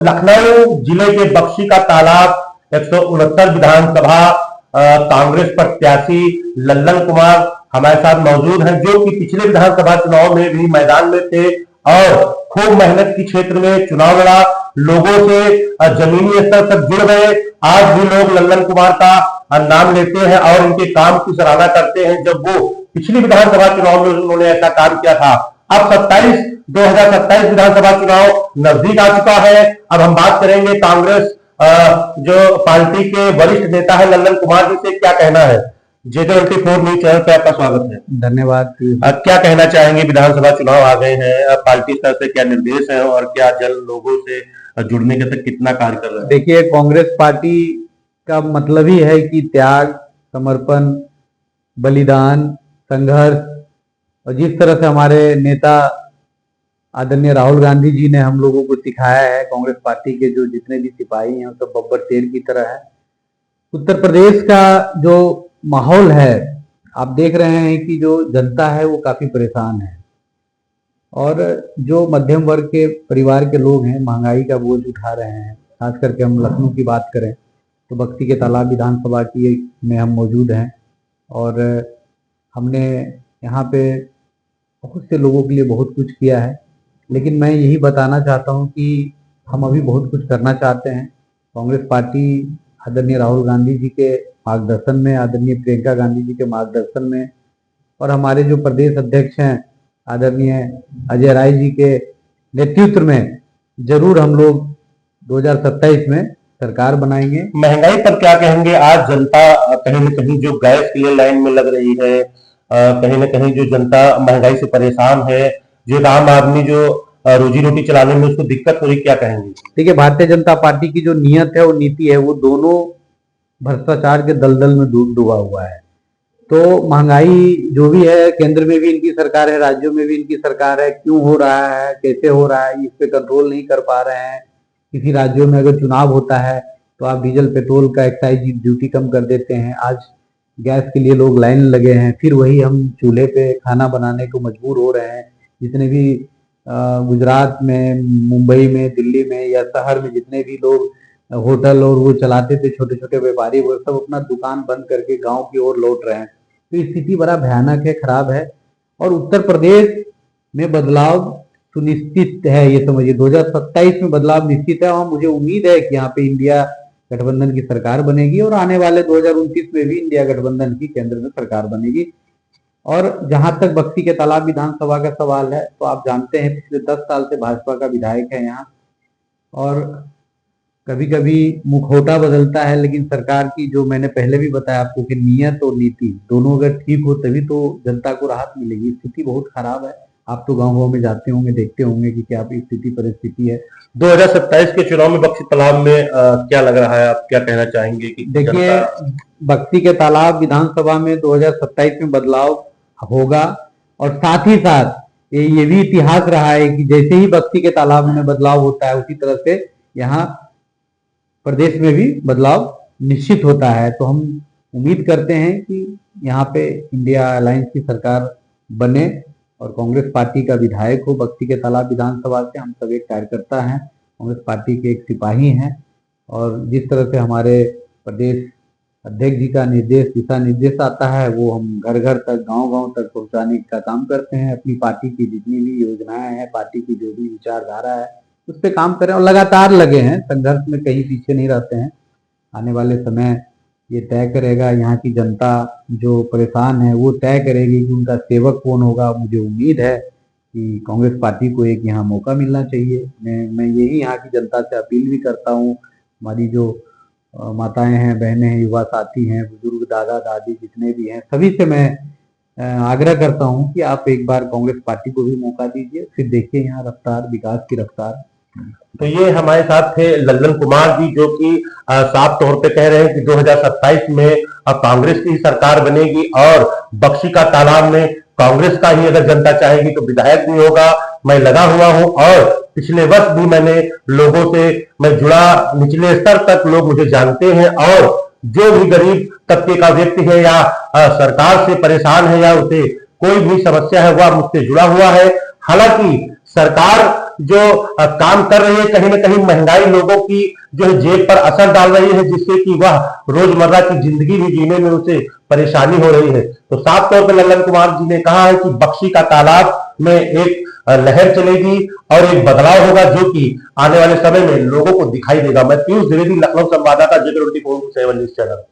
लखनऊ जिले के बक्शी का तालाब 169 विधानसभा कांग्रेस प्रत्याशी लल्लन कुमार हमारे साथ मौजूद हैं, जो कि पिछले विधानसभा चुनाव में भी मैदान में थे और खूब मेहनत की क्षेत्र में चुनाव लड़ा, लोगों से जमीनी स्तर तक जुड़ गए। आज भी लोग लल्लन कुमार का नाम लेते हैं और उनके काम की सराहना करते हैं। जब वो पिछली विधानसभा चुनाव में उन्होंने ऐसा काम किया था। अब 2027 विधानसभा चुनाव नजदीक आ चुका है। अब हम बात करेंगे कांग्रेस जो पार्टी के वरिष्ठ नेता है लल्लन कुमार जी से, क्या कहना है। J24 न्यूज चैनल पे आपका स्वागत है। धन्यवाद। क्या कहना चाहेंगे, विधानसभा चुनाव आ गए हैं, पार्टी स्तर से क्या निर्देश है और क्या जल लोगों से जुड़ने के तक कितना कार्य कर रहे हैं। देखिए, कांग्रेस पार्टी का मतलब ही है कि त्याग, समर्पण, बलिदान, संघर्ष, और जिस तरह से हमारे नेता आदरणीय राहुल गांधी जी ने हम लोगों को सिखाया है, कांग्रेस पार्टी के जो जितने भी सिपाही हैं सब बब्बर शेर की तरह है। उत्तर प्रदेश का जो माहौल है, आप देख रहे हैं कि जो जनता है वो काफी परेशान है और जो मध्यम वर्ग के परिवार के लोग हैं महंगाई का बोझ उठा रहे हैं। खास करके हम लखनऊ की बात करें तो बक्शी के तालाब विधानसभा की में हम मौजूद हैं और हमने यहाँ पे बहुत से लोगों के लिए बहुत कुछ किया है, लेकिन मैं यही बताना चाहता हूँ कि हम अभी बहुत कुछ करना चाहते हैं। कांग्रेस पार्टी आदरणीय राहुल गांधी जी के मार्गदर्शन में, आदरणीय प्रियंका गांधी जी के मार्गदर्शन में और हमारे जो प्रदेश अध्यक्ष हैं आदरणीय अजय राय जी के नेतृत्व में जरूर हम लोग 2027 में सरकार बनाएंगे। महंगाई पर क्या कहेंगे। आज जनता कहीं न कहीं जो गैस के लिए लाइन में लग रही है, कहीं न कहीं जो जनता महंगाई से परेशान है, जो आम आदमी जो रोजी रोटी चलाने में उसको दिक्कत हो रही, क्या कहेंगे। देखिए, भारतीय जनता पार्टी की जो नियत है और नीति है वो दोनों भ्रष्टाचार के दलदल में डूबा हुआ है। तो महंगाई जो भी है, केंद्र में भी इनकी सरकार है, राज्यों में भी इनकी सरकार है, क्यों हो रहा है, कैसे हो रहा है, इस पे कंट्रोल नहीं कर पा रहे हैं। किसी राज्यों में अगर चुनाव होता है तो आप डीजल पेट्रोल का एक्साइज ड्यूटी कम कर देते हैं। आज गैस के लिए लोग लाइन लगे हैं, फिर वही हम चूल्हे पे खाना बनाने को मजबूर हो रहे हैं। जितने भी गुजरात में, मुंबई में, दिल्ली में या शहर में जितने भी लोग होटल और वो चलाते थे, छोटे छोटे व्यापारी, वो सब अपना दुकान बंद करके गांव की ओर लौट रहे हैं। तो स्थिति बड़ा भयानक है, खराब है और उत्तर प्रदेश में बदलाव सुनिश्चित है। ये समझिए 2027 में बदलाव निश्चित है और मुझे उम्मीद है कि यहाँ पे इंडिया गठबंधन की सरकार बनेगी और आने वाले 2029 में भी इंडिया गठबंधन की केंद्र में सरकार बनेगी। और जहां तक बक्शी के तालाब विधानसभा का सवाल है तो आप जानते हैं पिछले 10 साल से भाजपा का विधायक है यहाँ और कभी कभी मुखौटा बदलता है, लेकिन सरकार की जो मैंने पहले भी बताया आपको कि नियत और नीति दोनों अगर ठीक हो तभी तो जनता को राहत मिलेगी। स्थिति बहुत खराब है। आप तो गांव में जाते होंगे, देखते होंगे कि क्या स्थिति परिस्थिति है। 2027 के चुनाव में बक्शी तालाब में क्या लग रहा है, आप क्या कहना चाहेंगे कि। देखिए, बक्शी के तालाब विधानसभा में 2027 में बदलाव होगा और साथ ही साथ ये भी इतिहास रहा है कि जैसे ही बक्शी के तालाब में बदलाव होता है उसी तरह से यहाँ प्रदेश में भी बदलाव निश्चित होता है। तो हम उम्मीद करते हैं कि यहाँ पे इंडिया अलायंस की सरकार बने और कांग्रेस पार्टी का विधायक हो बक्शी के तालाब विधानसभा से। हम सब एक कार्यकर्ता हैं, कांग्रेस पार्टी के एक सिपाही हैं और जिस तरह से हमारे प्रदेश अध्यक्ष जी का निर्देश, दिशा निर्देश आता है वो हम घर घर तक, गांव गांव तक पहुंचाने का काम करते हैं। अपनी पार्टी की जितनी भी योजनाएं हैं, पार्टी की जो भी विचारधारा है उस पर काम करें और लगातार लगे हैं, संघर्ष में कहीं पीछे नहीं रहते हैं। आने वाले समय ये तय करेगा, यहाँ की जनता जो परेशान है वो तय करेगी कि उनका सेवक कौन होगा। मुझे उम्मीद है कि कांग्रेस पार्टी को एक यहाँ मौका मिलना चाहिए। मैं यही यहाँ की जनता से अपील भी करता हूँ। हमारी जो माताएं हैं, बहनें हैं, युवा साथी हैं, बुजुर्ग, दादा दादी जितने भी हैं, सभी से मैं आग्रह करता हूं कि आप एक बार कांग्रेस पार्टी को भी मौका दीजिए, फिर देखिए यहाँ रफ्तार, विकास की रफ्तार। तो ये हमारे साथ थे लल्लन कुमार जी, जो कि साफ तौर पे कह रहे हैं कि 2027 में कांग्रेस की सरकार बनेगी और बक्शी का तालाब में कांग्रेस का ही अगर जनता चाहेगी तो विधायक भी होगा। मैं लगा हुआ हूं और पिछले वर्ष भी मैंने लोगों से मैं जुड़ा, निचले स्तर तक लोग मुझे जानते हैं और जो भी गरीब तबके का व्यक्ति है या सरकार से परेशान है या उसे कोई भी समस्या है वह मुझसे जुड़ा हुआ है। हालांकि सरकार जो काम कर रही है, कहीं ना कहीं महंगाई लोगों की जो है जेब पर असर डाल रही है, जिससे कि वह रोजमर्रा की जिंदगी भी जीने में उसे परेशानी हो रही है। तो साफ तौर पर लल्लन कुमार जी ने कहा है कि बख्शी का तालाब में एक लहर चलेगी और एक बदलाव होगा, जो कि आने वाले समय में लोगों को दिखाई देगा। मैं पीयूष द्विवेदी, लखनऊ संवाददाता, J24 न्यूज़ चैनल।